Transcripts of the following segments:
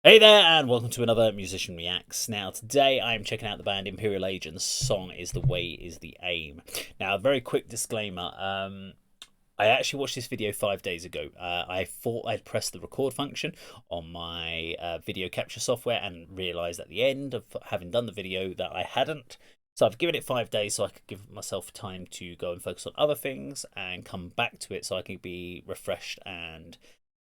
Hey there, and welcome to another Musician Reacts. Now, today I am checking out the band Imperial, and the song is "The Way Is the Aim." Now, a very quick disclaimer. I actually watched this video 5 days ago. I thought I'd pressed the record function on my video capture software and realised at the end of having done the video that I hadn't. So I've given it 5 days so I could give myself time to go and focus on other things and come back to it so I can be refreshed and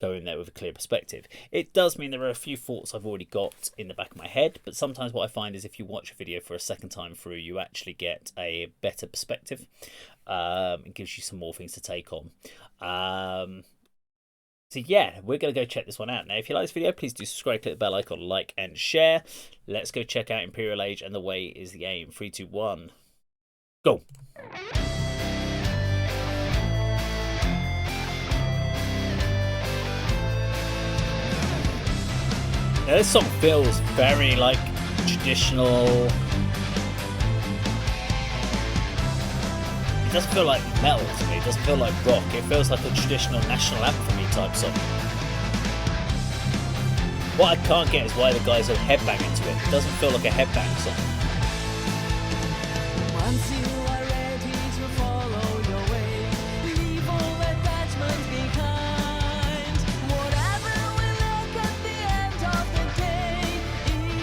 go in there with a clear perspective. It does mean there are a few thoughts I've already got in the back of my head, but sometimes what I find is if you watch a video for a second time through, you actually get a better perspective. It gives you some more things to take on. So yeah, we're going to go check this one out. Now, if you like this video, please do subscribe, click the bell icon, like and share. Let's go check out Imperial Age and The Way Is the Aim. 3, 2, 1, go. Now, this song feels very like traditional. It doesn't feel like metal to me. It doesn't feel like rock. It feels like a traditional national anthem-y type song. What I can't get is why the guys are headbanging to it. It doesn't feel like a headbang song. Once you are ready to follow your way, leave all attachments behind. Whatever we look at the end of the day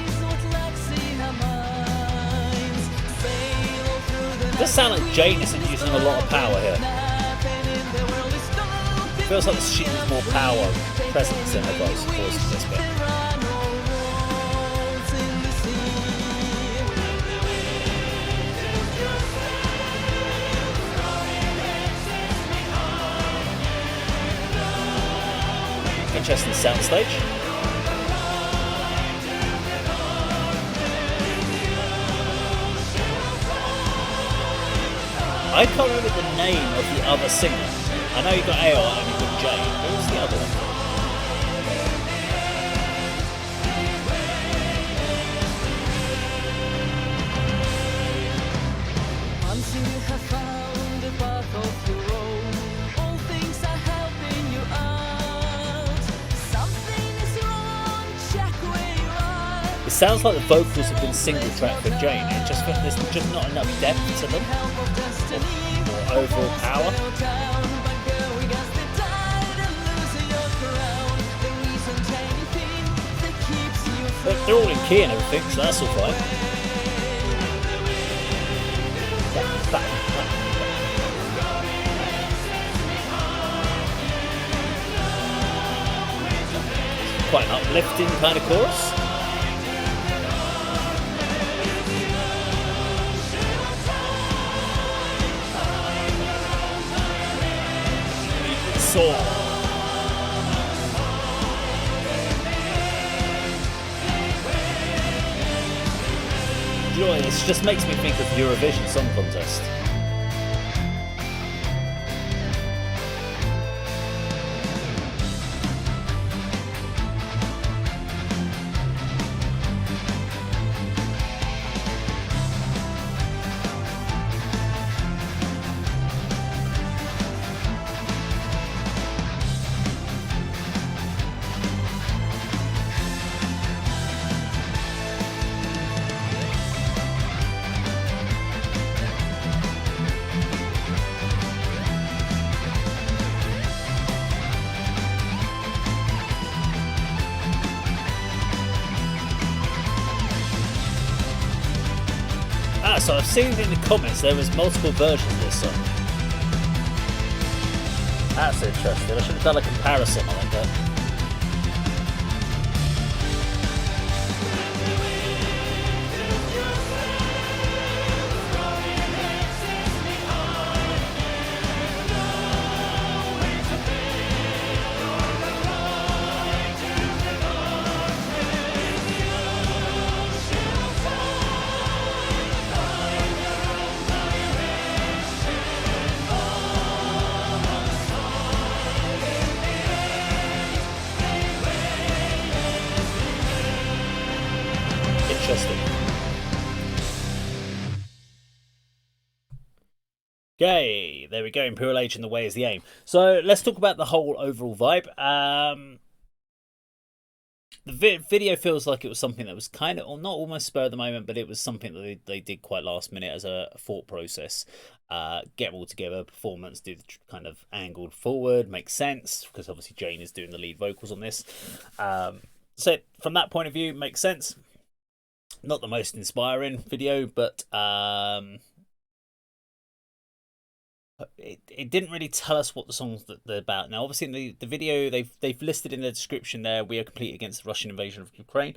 is what lurks in our minds. Sail through the It does sound like Jameson using a lot of power here. It feels like she needs more power presence in her voice for this bit. Interesting soundstage. I can't remember the name of the other singer. I know you got AO and you got Jay. Who's the other one? Once you have found the path of your own, all things are helping you out. Something is wrong, check where you are. It sounds like the vocals have been single track for Jane. It just feels there's just not enough depth to them. Or overall power. They're all in key and everything, so that's all fine. Quite an uplifting kind of chorus. Saw. Joy, this just makes me think of Eurovision Song Contest. So I've seen in the comments there was multiple versions of this song. That's interesting. I should have done a comparison on that. Interesting. Okay, there we go. Imperial Age and The Way Is the Aim. So let's talk about the whole overall vibe. The video feels like it was something that was kind of, or not almost spur of the moment, but it was something that they did quite last minute as a thought process. Get them all together, performance, do the kind of angled forward, makes sense because obviously Jane is doing the lead vocals on this. So from that point of view, makes sense. Not the most inspiring video, but it didn't really tell us what the songs that they're about. Now, obviously, in the video, they've listed in the description there, we are complete against the Russian invasion of Ukraine.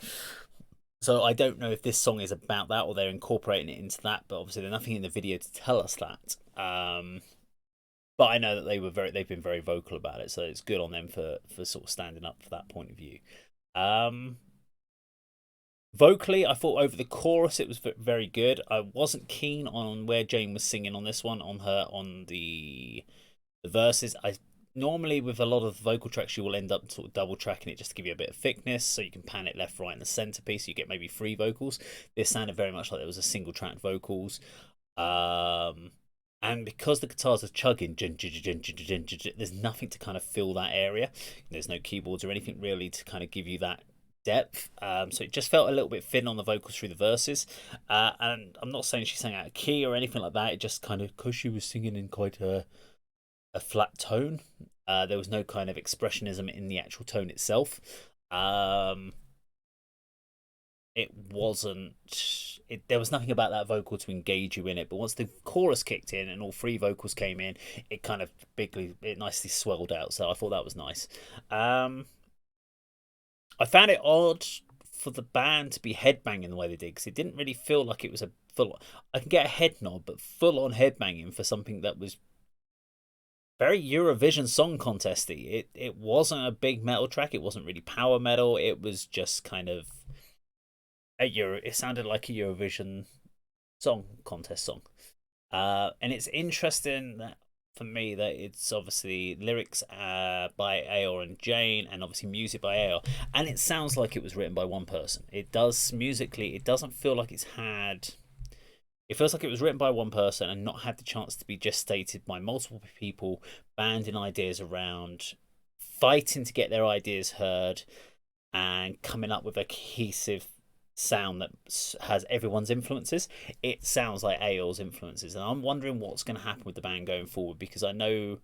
So I don't know if this song is about that or they're incorporating it into that. But obviously, there's nothing in the video to tell us that. But I know that they've been very vocal about it, so it's good on them for sort of standing up for that point of view. Vocally, I thought over the chorus it was very good. I wasn't keen on where Jane was singing on this one, on the verses. I normally with a lot of vocal tracks you will end up sort of double tracking it just to give you a bit of thickness, so you can pan it left, right, and the centerpiece. You get maybe 3 vocals. This sounded very much like there was a single track vocals. And because the guitars are chugging, there's nothing to kind of fill that area. There's no keyboards or anything really to kind of give you that depth, so it just felt a little bit thin on the vocals through the verses, and I'm not saying she sang out of key or anything like that. It just kind of, because she was singing in quite a flat tone, there was no kind of expressionism in the actual tone itself. It wasn't there was nothing about that vocal to engage you in it, but once the chorus kicked in and all 3 vocals came in, it kind of nicely swelled out, so I thought that was nice. I found it odd for the band to be headbanging the way they did, because it didn't really feel like it was a full. I can get a head nod, but full on headbanging for something that was very Eurovision Song Contesty. It wasn't a big metal track. It wasn't really power metal. It was just kind of It sounded like a Eurovision Song Contest song, and it's interesting that, for me, that it's obviously lyrics by Aor and Jane, and obviously music by Aor, and it sounds like it was written by one person. It does musically. It doesn't feel like it feels like it was written by one person and not had the chance to be gestated by multiple people, banding ideas around, fighting to get their ideas heard, and coming up with a cohesive sound that has everyone's influences. It sounds like Aor's influences, and I'm wondering what's going to happen with the band going forward, because I know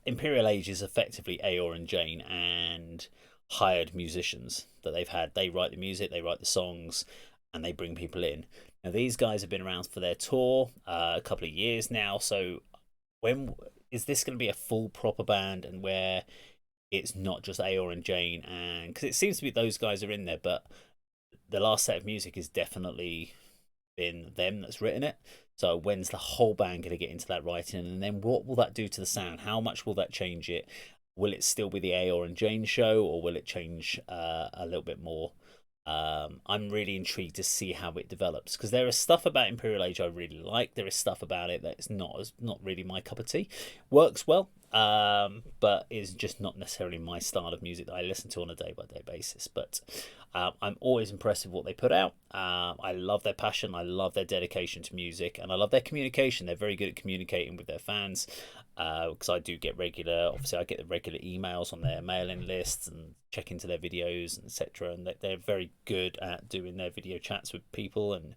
Imperial Age is effectively Aor and Jane and hired musicians that they've had. They write the music, they write the songs, and they bring people in. Now these guys have been around for their tour a couple of years now, so when is this going to be a full proper band, and where it's not just Aor and Jane? And because it seems to be those guys are in there, but the last set of music has definitely been them that's written it. So when's the whole band going to get into that writing, and then what will that do to the sound? How much will that change it? Will it still be the Aor and Jane show, or will it change a little bit more? I'm really intrigued to see how it develops, because there is stuff about Imperial Age I really like. There is stuff about it that's not really my cup of tea. Works well, but is just not necessarily my style of music that I listen to on a day-by-day basis. But I'm always impressed with what they put out. I love their passion, I love their dedication to music, and I love their communication. They're very good at communicating with their fans, because I do get obviously I get the regular emails on their mailing lists and check into their videos and etc. And they're very good at doing their video chats with people and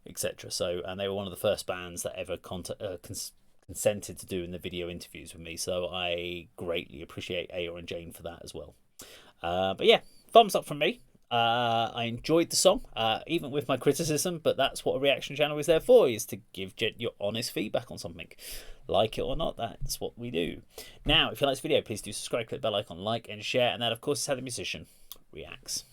etc. So, and they were one of the first bands that ever consented to doing the video interviews with me, so I greatly appreciate Aor and Jane for that as well. But yeah, thumbs up from me. I enjoyed the song, even with my criticism, but that's what a reaction channel is there for, is to give your honest feedback on something. Like it or not, that's what we do. Now, if you like this video, please do subscribe, click the bell icon, like and share, and that of course is how the musician reacts.